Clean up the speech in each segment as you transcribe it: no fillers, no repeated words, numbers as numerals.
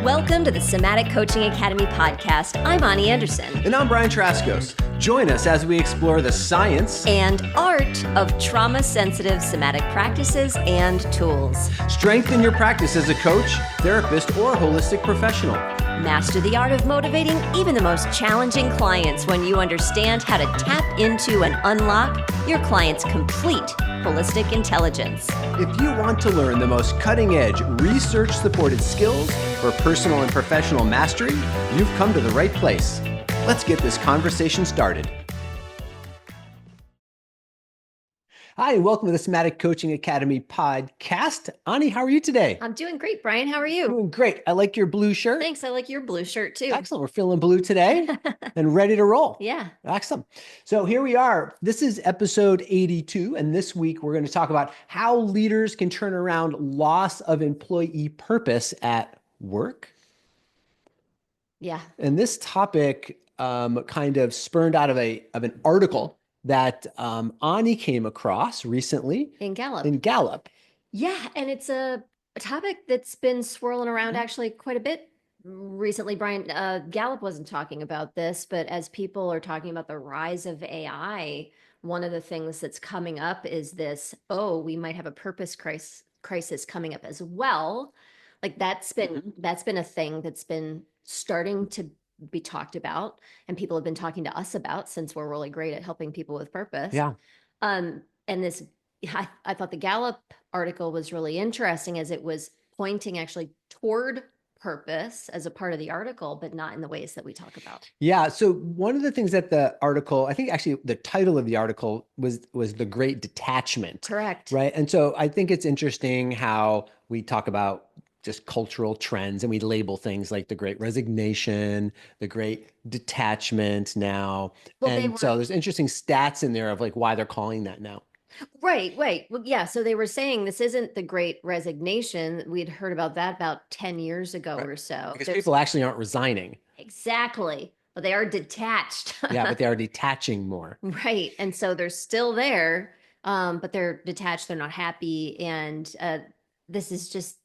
Welcome to the Somatic Coaching Academy podcast. I'm Ani Anderson. And I'm Brian Trzaskos. Join us as we explore the science and art of trauma-sensitive somatic practices and tools. Strengthen your practice as a coach, therapist, or holistic professional. Master the art of motivating even the most challenging clients when you understand how to tap into and unlock your client's complete holistic intelligence. If you want to learn the most cutting-edge, research-supported skills for personal and professional mastery, you've come to the right place. Let's get this conversation started. Hi, and welcome to the Somatic Coaching Academy podcast. Ani, how are you today? I'm doing great, Brian. How are you? Doing great. I like your blue shirt. Thanks. I like your blue shirt too. Excellent. We're feeling blue today and ready to roll. Yeah. Excellent. So here we are. This is episode 82. And this week we're going to talk about how leaders can turn around loss of employee purpose at work. Yeah. And this topic kind of spurned out of an article that Ani came across recently in Gallup. Yeah, and it's a topic that's been swirling around actually quite a bit recently, Brian. Gallup wasn't talking about this, but as people are talking about the rise of AI, one of the things that's coming up is this, we might have a purpose crisis coming up as well. Like that's been a thing that's been starting to be talked about, and people have been talking to us about, since we're really great at helping people with purpose. Yeah. And this, I thought the Gallup article was really interesting, as it was pointing actually toward purpose as a part of the article, but not in the ways that we talk about. Yeah. So one of the things that the article, I think actually the title of the article was the Great Detachment. Correct. Right. And so I think it's interesting how we talk about just cultural trends and we label things like the Great Resignation, the Great Detachment now. Well, so there's interesting stats in there of like why they're calling that now. Right. Well, yeah. So they were saying this isn't the Great Resignation. We'd heard about that about 10 years ago or so. Because people actually aren't resigning. Exactly. But they are detached. Yeah, but they are detaching more. Right. And so they're still there, but they're detached. They're not happy. And this is just,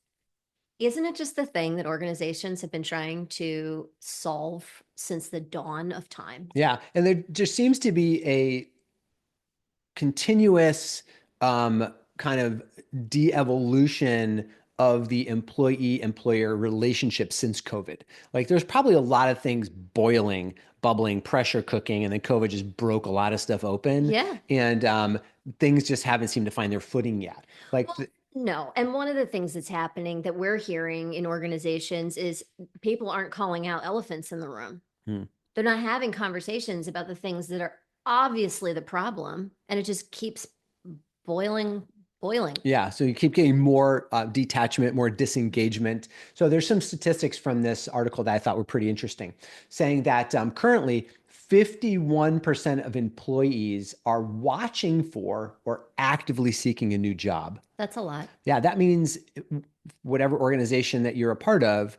isn't it just the thing that organizations have been trying to solve since the dawn of time? Yeah. And there just seems to be a continuous kind of de-evolution of the employee-employer relationship since COVID. Like there's probably a lot of things boiling, bubbling, pressure cooking, and then COVID just broke a lot of stuff open. Yeah. And things just haven't seemed to find their footing yet. No. And one of the things that's happening that we're hearing in organizations is people aren't calling out elephants in the room. They're not having conversations about the things that are obviously the problem, and it just keeps boiling. Yeah. So you keep getting more detachment, more disengagement. So there's some statistics from this article that I thought were pretty interesting, saying that currently 51% of employees are watching for or actively seeking a new job. That's a lot. Yeah. That means whatever organization that you're a part of,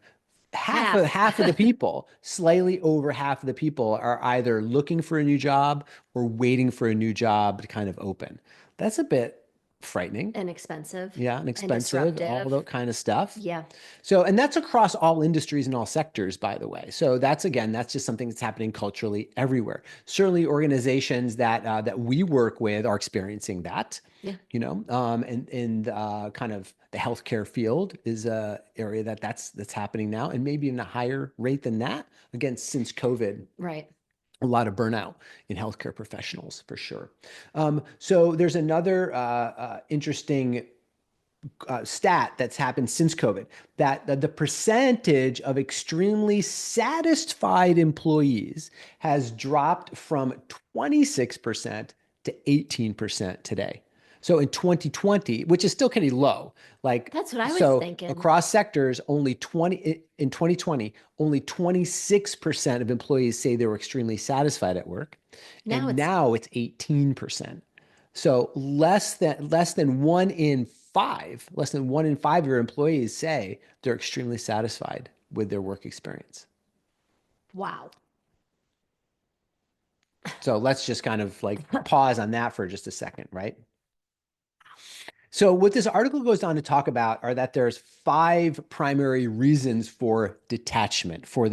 half of the people, slightly over half of the people are either looking for a new job or waiting for a new job to kind of open. That's a bit frightening. And expensive. Yeah, and expensive, all that kind of stuff. Yeah. So, and that's across all industries and all sectors, by the way. So that's just something that's happening culturally everywhere. Certainly organizations that we work with are experiencing that. Yeah. And kind of the healthcare field is a area that's happening now, and maybe even a higher rate than that, again, since COVID. Right. A lot of burnout in healthcare professionals, for sure. So there's another interesting stat that's happened since COVID, that the percentage of extremely satisfied employees has dropped from 26% to 18% today. So in 2020, which is still kind of low, like that's what I was thinking. Across sectors, in 2020, only 26% of employees say they were extremely satisfied at work, now it's 18%. So less than one in five of your employees say they're extremely satisfied with their work experience. Wow. So let's just kind of like pause on that for just a second, right? So what this article goes on to talk about are that there's five primary reasons for detachment, for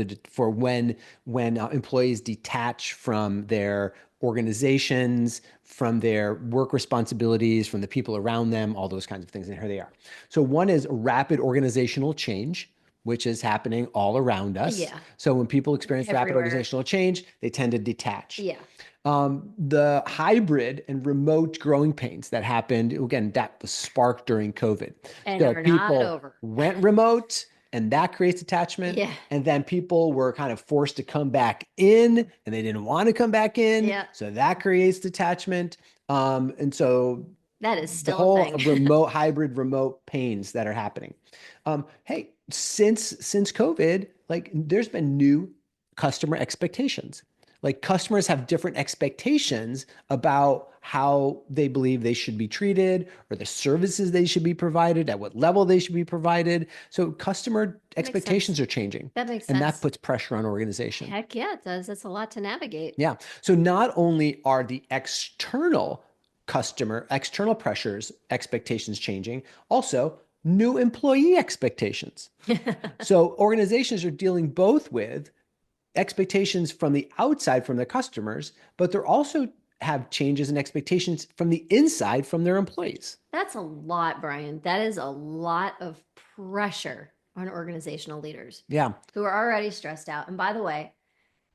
when employees detach from their organizations, from their work responsibilities, from the people around them, all those kinds of things. And here they are. So one is rapid organizational change, which is happening all around us. Yeah, So when people experience rapid everywhere. organizational change, they tend to detach. Yeah, The hybrid and remote growing pains that happened, again, that was sparked during COVID. and So are not people over. went remote and that creates attachment. Yeah, And then people were kind of forced to come back in and they didn't want to come back in. yeah, So that creates detachment. And so that is the still a whole thing. remote hybrid remote pains that are happening. Hey, since COVID, like there's been new customer expectations. Like customers have different expectations about how they believe they should be treated or the services they should be provided, at what level they should be provided. So customer That makes sense. expectations are changing, That makes and that sense. puts pressure on organization. Heck yeah, it does. That's a lot to navigate. Yeah. So not only are the external pressures, expectations changing, also new employee expectations. So organizations are dealing both with expectations from the outside from their customers, but they're also have changes in expectations from the inside from their employees. That's a lot, Brian. That is a lot of pressure on organizational leaders Yeah. who are already stressed out. And by the way,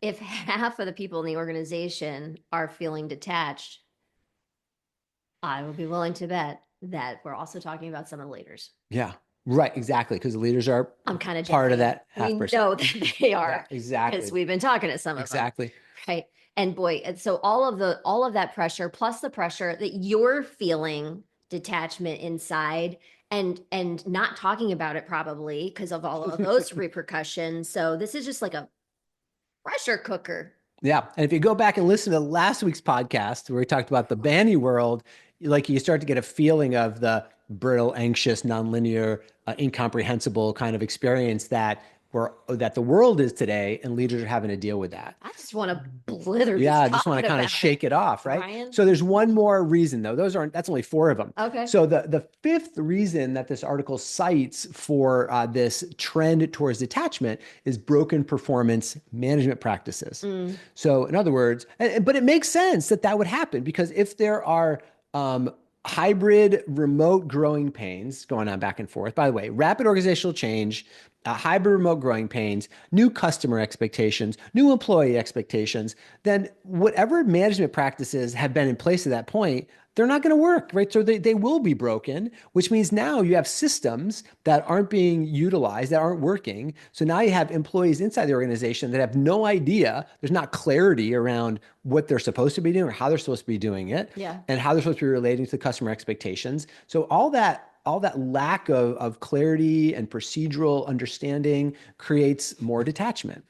if half of the people in the organization are feeling detached, I would be willing to bet that we're also talking about some of the leaders. Yeah. Right. Exactly. Because the leaders are I'm kind of part of joking. that We half percent. know that they Yeah. are because Exactly. we've been talking to some of them, Exactly. right? And boy, and so all of that pressure plus the pressure that you're feeling detachment inside and not talking about it probably because of all of those repercussions. So this is just like a pressure cooker. Yeah. And if you go back and listen to last week's podcast where we talked about the Banny world, like you start to get a feeling of the brittle, anxious, nonlinear, incomprehensible kind of experience that the world is today, and leaders are having to deal with that. I just want to blither Yeah, just I just want to talking kind of about it, shake it off, right? Brian. So there's one more reason though. That's only four of them. Okay. So the fifth reason that this article cites for this trend towards detachment is broken performance management practices. Mm, So in other words, but it makes sense that that would happen because if there are hybrid remote growing pains going on back and forth. By the way, rapid organizational change, hybrid remote growing pains, new customer expectations, new employee expectations, then whatever management practices have been in place at that point, they're not going to work, right? So they will be broken, which means now you have systems that aren't being utilized, that aren't working. So now you have employees inside the organization that have no idea. There's not clarity around what they're supposed to be doing or how they're supposed to be doing it yeah. and how they're supposed to be relating to the customer expectations. So all that lack of clarity and procedural understanding creates more detachment.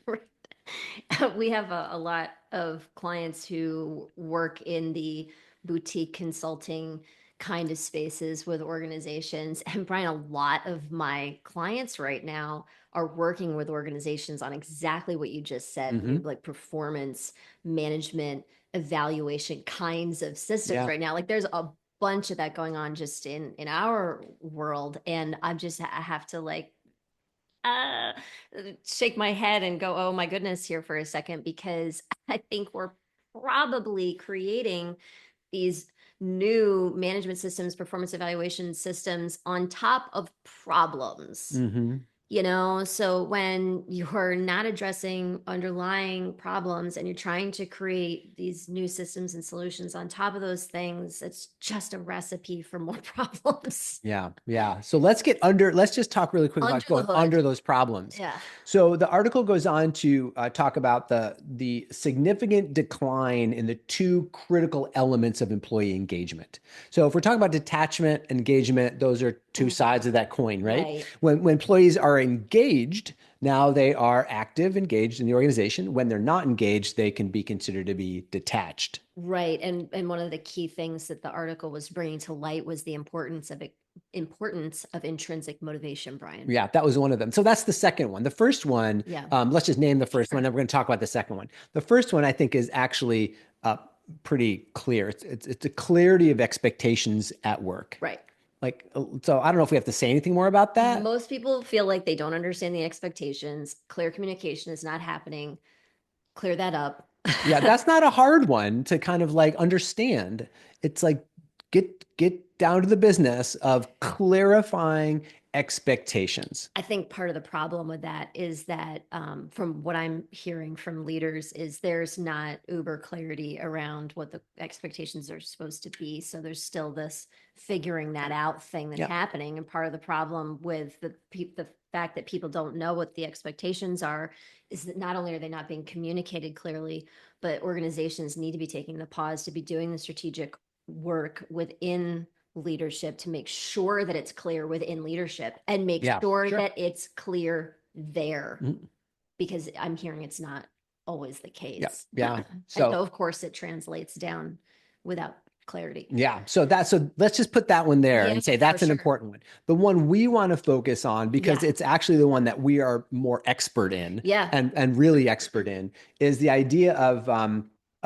We have a lot of clients who work in the boutique consulting kind of spaces with organizations. And Brian, a lot of my clients right now are working with organizations on exactly what you just said, Hmm. like performance management, evaluation kinds of systems Yeah. right now. Like there's a bunch of that going on just in our world. And I have to like uh, shake my head and go, oh my goodness, here for a second, because I think we're probably creating these new management systems, performance evaluation systems on top of problems. Hmm. So when you're not addressing underlying problems and you're trying to create these new systems and solutions on top of those things, it's just a recipe for more problems. Yeah, yeah. So let's just talk really quick Under about the going hood. under those problems. Yeah. So the article goes on to talk about the significant decline in the two critical elements of employee engagement. So if we're talking about detachment, engagement, those are two sides of that coin, right? Right. When employees are engaged, now they are active, engaged in the organization. When they're not engaged, they can be considered to be detached. Right. And one of the key things that the article was bringing to light was the importance of intrinsic motivation, Brian. Yeah, that was one of them. So that's the second one. The first one, Yeah. let's just name the first Sure. one, and we're going to talk about the second one. The first one, I think, is actually pretty clear. It's a clarity of expectations at work. Right. Like, so I don't know if we have to say anything more about that. Most people feel like they don't understand the expectations. Clear communication is not happening. Clear that up. Yeah, that's not a hard one to kind of like understand. It's like get down to the business of clarifying expectations. I think part of the problem with that is that, from what I'm hearing from leaders, is there's not uber clarity around what the expectations are supposed to be. So there's still this figuring that out thing that's Yeah. happening. And part of the problem with the fact that people don't know what the expectations are is that not only are they not being communicated clearly, but organizations need to be taking the pause to be doing the strategic work within leadership to make sure that it's clear within leadership and make Yeah, sure sure. that it's clear there, Mhm. because I'm hearing it's not always the Yeah, case. yeah. And so So of course it translates down without clarity. yeah, so let's just put that one there Yeah, and say for that's an sure. important one. The one we want to focus on, because Yeah. it's actually the one that we are more expert in Yeah. and really expert in, is the idea of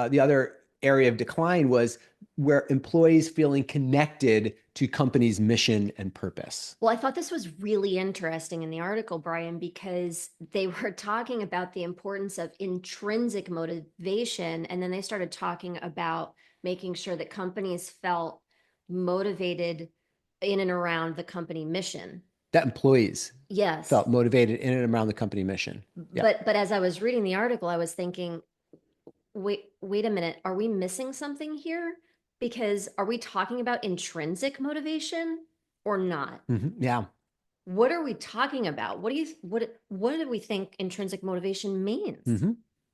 the other area of decline was where employees feeling connected to company's mission and purpose. Well, I thought this was really interesting in the article, Brian, because they were talking about the importance of intrinsic motivation. And then they started talking about making sure that companies felt motivated in and around the company mission. That employees Yes. felt motivated in and around the company mission. Yeah. But as I was reading the article, I was thinking, wait a minute, are we missing something here? Because are we talking about intrinsic motivation or not? Yeah. What are we talking about? What do we think intrinsic motivation means? hmm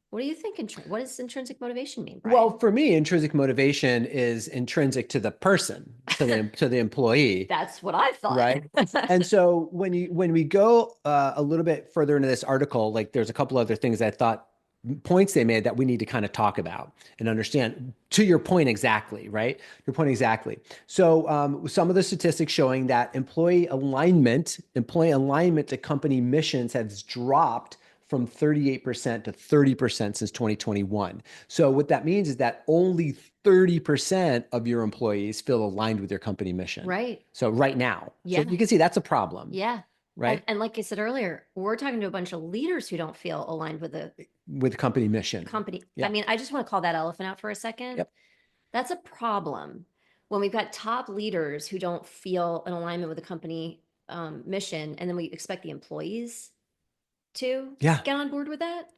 What do you think? What does intrinsic motivation mean, Well, Brian? for me, intrinsic motivation is intrinsic to the person, to the employee, That's what I thought. right? And so when we go a little bit further into this article, like there's a couple other things I thought points they made that we need to kind of talk about and understand. To your point exactly, right? Your point exactly. So some of the statistics showing that employee alignment to company missions has dropped from 38% to 30% since 2021. So what that means is that only 30% of your employees feel aligned with your company mission. Right. So right now. So Yeah. you can see that's a problem, Yeah. right? And like I said earlier, we're talking to a bunch of leaders who don't feel aligned with the With company mission. company. I Yeah. mean, I just want to call that elephant out for a second. Yep. That's a problem when we've got top leaders who don't feel an alignment with the company mission, and then we expect the employees to Yeah. get on board with that.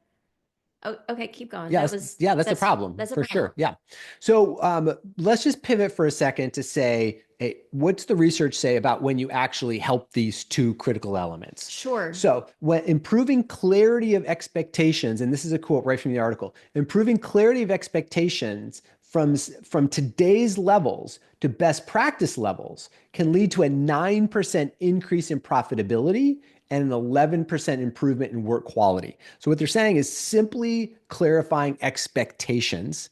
Oh, okay, keep going. Yeah, that's a That's problem that's a for problem. sure. Yeah. So let's just pivot for a second to say, hey, what's the research say about when you actually help these two critical elements? Sure. So when improving clarity of expectations, and this is a quote right from the article, improving clarity of expectations from today's levels to best practice levels can lead to a 9% increase in profitability and an 11% improvement in work quality. So what they're saying is simply clarifying expectations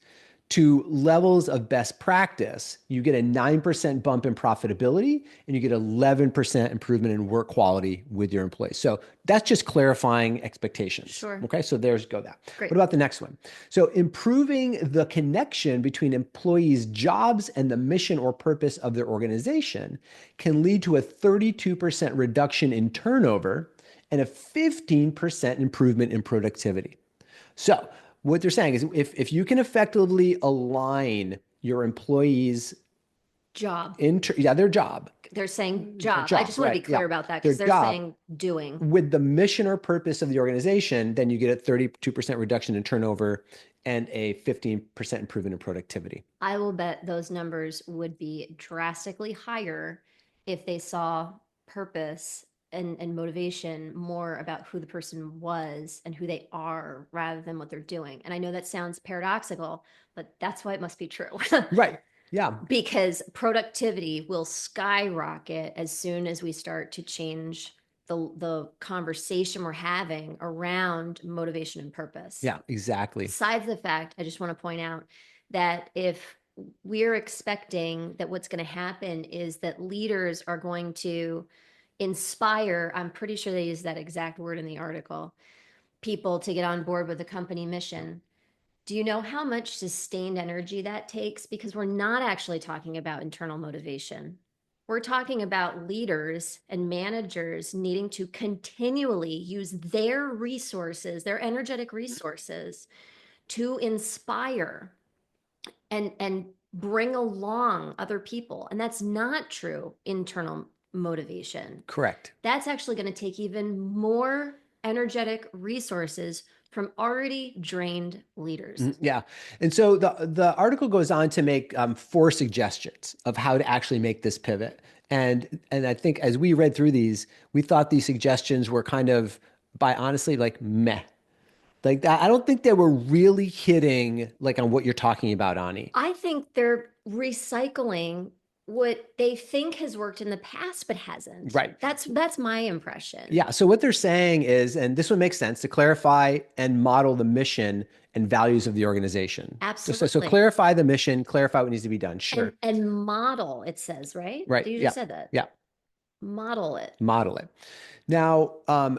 to levels of best practice, you get a 9% bump in profitability and you get 11% improvement in work quality with your employees. So that's just clarifying expectations. Sure. Okay, so there's go that. Great. What about the next one? So improving the connection between employees' jobs and the mission or purpose of their organization can lead to a 32% reduction in turnover and a 15% improvement in productivity. So what they're saying is if you can effectively align your employees Job. their job, They're saying job. I job, just want to be right? Yeah. clear about that Their because they're job saying doing. with the mission or purpose of the organization, then you get a 32% reduction in turnover and a 15% improvement in productivity. I will bet those numbers would be drastically higher if they saw purpose and motivation more about who the person was and who they are rather than what they're doing. And I know that sounds paradoxical, but that's why it must be true. Right. Yeah. Because productivity will skyrocket as soon as we start to change the conversation we're having around motivation and purpose. Yeah, exactly. Besides the fact, I just want to point out that if we're expecting that what's going to happen is that leaders are going to inspire, I'm pretty sure they use that exact word in the article, people to get on board with the company mission. Do you know how much sustained energy that takes? Because we're not actually talking about internal motivation. We're talking about leaders and managers needing to continually use their resources, their energetic resources, to inspire and bring along other people. And that's not true internal motivation. Correct. That's actually going to take even more energetic resources from already drained leaders. Yeah. And so the article goes on to make four suggestions of how to actually make this pivot. And I think as we read through these, we thought these suggestions were kind of, by honestly, like meh. Like that, I don't think they were really hitting like on what you're talking about, Ani. I think they're recycling what they think has worked in the past but hasn't. Right. That's my impression. Yeah. So what they're saying is, and this would make sense, to clarify and model the mission and values of the organization. So Absolutely. clarify the mission, clarify what needs to be done. Sure. And model, it says, right? Right. You Yeah. just said that. Yeah. Model it. Model it. Now,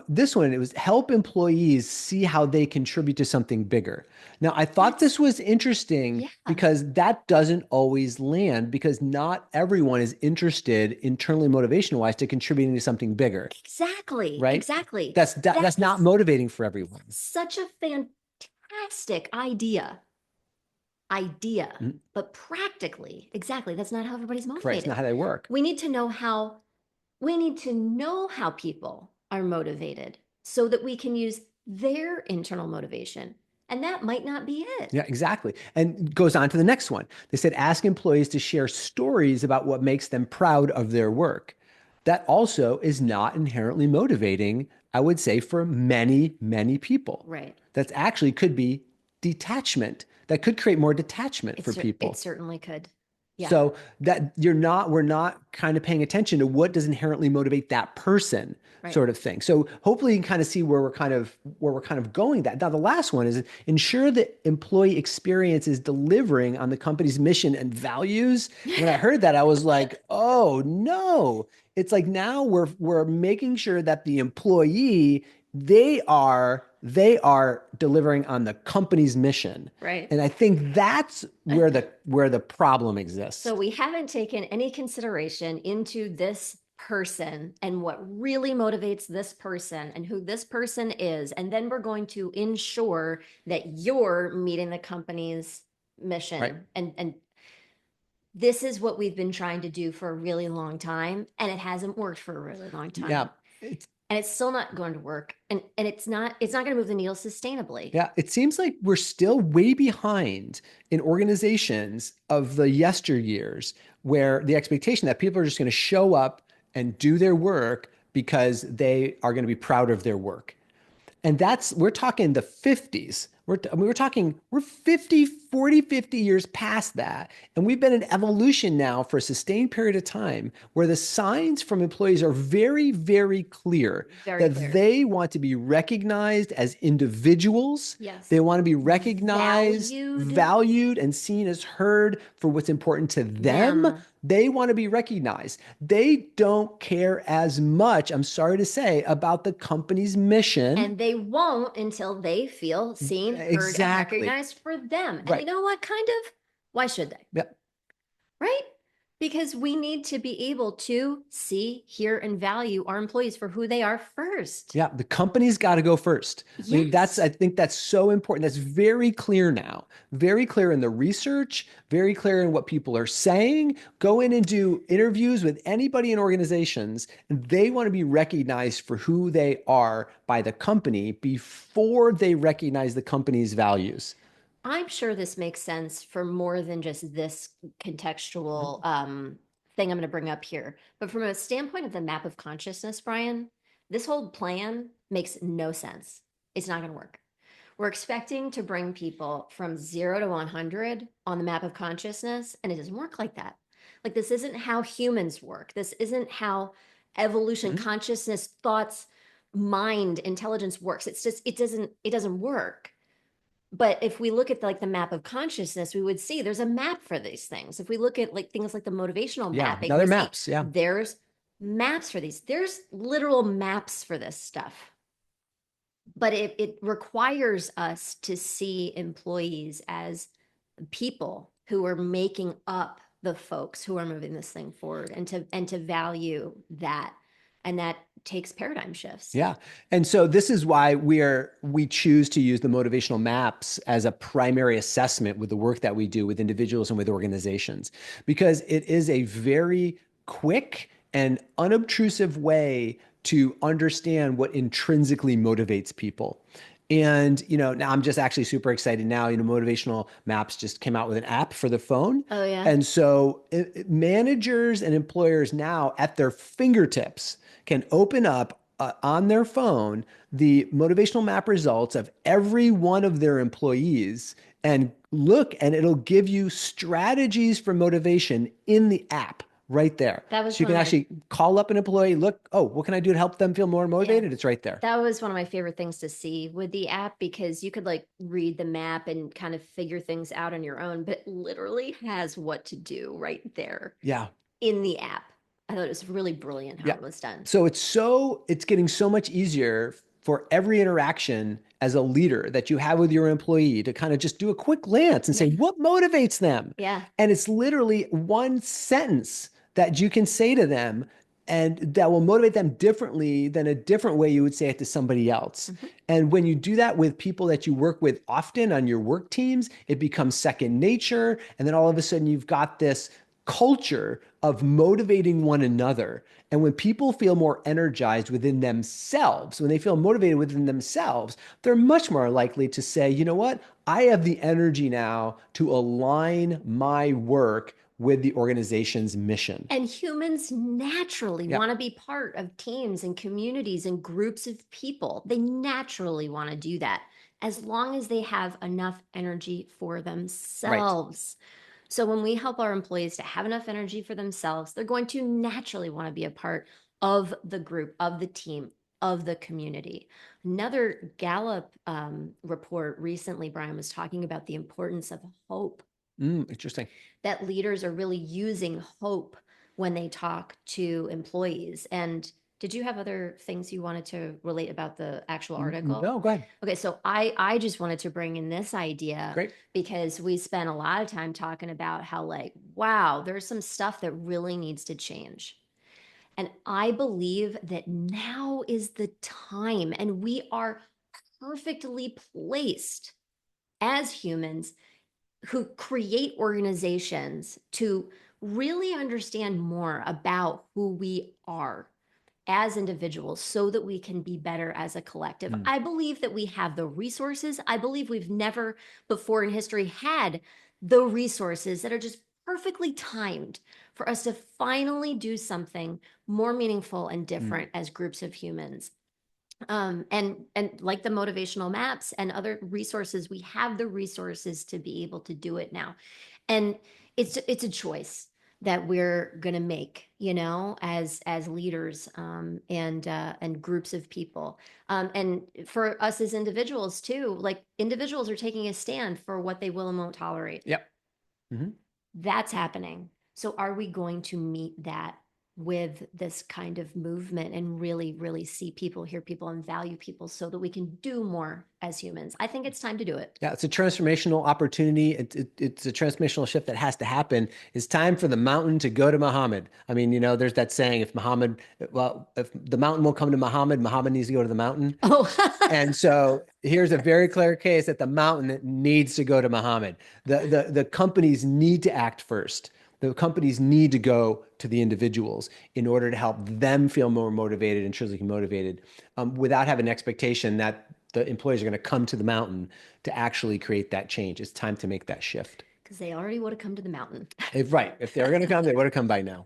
this one, it was help employees see how they contribute to something bigger. Now, I thought That's this was interesting yeah. because that doesn't always land because not everyone is interested internally motivation wise to contributing to something bigger, Exactly. right? Exactly. That's not That's motivating for everyone. such a fantastic idea. Mhm. But practically, exactly, that's not how everybody's Right. It's not motivated. how they work. We need to know how we need to know how people are motivated so that we can use their internal motivation. And that might not be it. Yeah, exactly. And goes on to the next one. They said, ask employees to share stories about what makes them proud of their work. That also is not inherently motivating, I would say, for many, many people. Right. That's actually could be detachment. That could create more detachment for It people. certainly could. Yeah. So that we're not kind of paying attention to what does inherently motivate that person Right. sort of thing. So hopefully you can kind of see where we're kind of going that. Now the last one is ensure that employee experience is delivering on the company's mission and values. When I heard that, I was like, oh no. It's like now we're making sure that the employee they are delivering on the company's mission. Right. And I think that's where the problem exists. So we haven't taken any consideration into this person and what really motivates this person and who this person is. And then we're going to ensure that you're meeting the company's Right. mission. And this is what we've been trying to do for a really long time. And it hasn't worked for a really long Yeah. time. And it's still not going to work. And it's not going to move the needle sustainably. Yeah. It seems like we're still way behind in organizations of the yesteryears where the expectation that people are just going to show up and do their work because they are going to be proud of their work. And we're talking the 50s. We're 50 years past that. And we've been in evolution now for a sustained period of time where the signs from employees are very, very clear Very that clear. they want to be recognized as individuals. Yes. They want to be recognized, Valued valued, and seen as heard for what's important to them. them. They want to be recognized. They don't care as much, I'm sorry to say, about the company's mission. And they won't until they feel seen, heard, and Exactly. recognized for them. And you Right. know what? Kind of, why should they? Yeah. Right? Because we need to be able to see, hear, and value our employees for who they are first. Yeah. The company's got to go first. Yes. I think that's so important. That's very clear now. Very clear in the research, very clear in what people are saying. Go in and do interviews with anybody in organizations, and they want to be recognized for who they are by the company before they recognize the company's values. I'm sure this makes sense for more than just this contextual thing I'm going to bring up here. But from a standpoint of the map of consciousness, Brian, this whole plan makes no sense. It's not going to work. We're expecting to bring people from 0 to 100 on the map of consciousness, and it doesn't work like that. Like, this isn't how humans work. This isn't how evolution, Mhm. consciousness, thoughts, mind, intelligence works. It doesn't work. But if we look at like the map of consciousness, we would see there's a map for these things. If we look at like things like the motivational Yeah. mapping, Now they're we see maps. Yeah. there's maps for these. There's literal maps for this stuff. But it requires us to see employees as people who are making up the folks who are moving this thing forward, and to value that. And that takes paradigm shifts. Yeah. And so this is why we choose to use the motivational maps as a primary assessment with the work that we do with individuals and with organizations, because it is a very quick and unobtrusive way to understand what intrinsically motivates people. And, now I'm just actually super excited now, Motivational Maps just came out with an app for the phone. Oh, yeah. And so managers and employers now at their fingertips can open up on their phone the motivational map results of every one of their employees and look, and it'll give you strategies for motivation in the app right there. That was So you can actually call up an employee, look, oh, what can I do to help them feel more motivated? It's right there. That was one of my favorite things to see with the app, because you could like read the map and kind of figure things out on your own, but it literally has what to do right there. Yeah. In the app. I thought it was really brilliant how it was done. So it's getting so much easier for every interaction as a leader that you have with your employee to kind of just do a quick glance and say, what motivates them? Yeah. And it's literally one sentence that you can say to them and that will motivate them differently than a different way you would say it to somebody else. Mm-hmm. And when you do that with people that you work with often on your work teams, it becomes second nature. And then all of a sudden you've got this culture of motivating one another. And when people feel more energized within themselves, when they feel motivated within themselves, they're much more likely to say, you know what? I have the energy now to align my work with the organization's mission. And humans naturally want to be part of teams and communities and groups of people. They naturally want to do that as long as they have enough energy for themselves. Right. So when we help our employees to have enough energy for themselves, they're going to naturally want to be a part of the group, of the team, of the community. Another Gallup report recently, Brian, was talking about the importance of hope. Interesting. That leaders are really using hope when they talk to employees. And did you have other things you wanted to relate about the actual article? No, go ahead. Okay, so I just wanted to bring in this idea. Great. Because we spent a lot of time talking about how, like, wow, there's some stuff that really needs to change. And I believe that now is the time, and we are perfectly placed as humans who create organizations to really understand more about who we are as individuals so that we can be better as a collective. I believe that we have the resources. I believe we've never before in history had the resources that are just perfectly timed for us to finally do something more meaningful and different as groups of humans. And like the motivational maps and other resources, we have the resources to be able to do it now. And it's a choice that we're going to make, as leaders, and groups of people. And for us as individuals too, like individuals are taking a stand for what they will and won't tolerate. Yep. Mm-hmm. That's happening. So are we going to meet that with this kind of movement and really, really see people, hear people, and value people so that we can do more as humans? I think it's time to do it. Yeah, it's a transformational opportunity. It's a transformational shift that has to happen. It's time for the mountain to go to Muhammad. I mean, there's that saying, if the mountain won't come to Muhammad, Muhammad needs to go to the mountain. Oh. And so here's a very clear case that the mountain needs to go to Muhammad. The companies need to act first. The companies need to go to the individuals in order to help them feel more motivated and truly motivated, without having an expectation that the employees are going to come to the mountain to actually create that change. It's time to make that shift. Because they already would have come to the mountain. Right. If they were going to come, they would have come by now.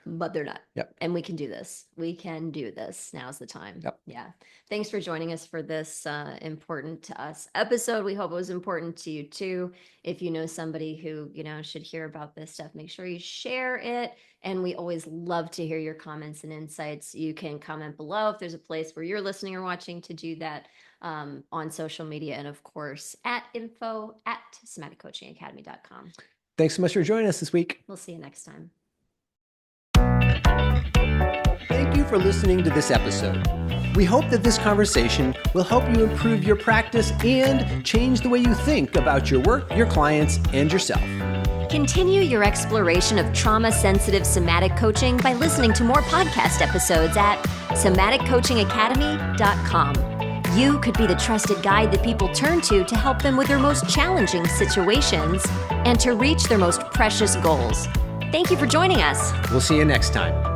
But they're not. Yep. And we can do this. We can do this. Now's the time. Yep. Yeah. Thanks for joining us for this important to us episode. We hope it was important to you too. If you know somebody who, should hear about this stuff, make sure you share it. And we always love to hear your comments and insights. You can comment below if there's a place where you're listening or watching to do that, on social media. And of course, at info@somaticcoachingacademy.com. Thanks so much for joining us this week. We'll see you next time. Thank you for listening to this episode. We hope that this conversation will help you improve your practice and change the way you think about your work, your clients, and yourself. Continue your exploration of trauma-sensitive somatic coaching by listening to more podcast episodes at somaticcoachingacademy.com. You could be the trusted guide that people turn to help them with their most challenging situations and to reach their most precious goals. Thank you for joining us. We'll see you next time.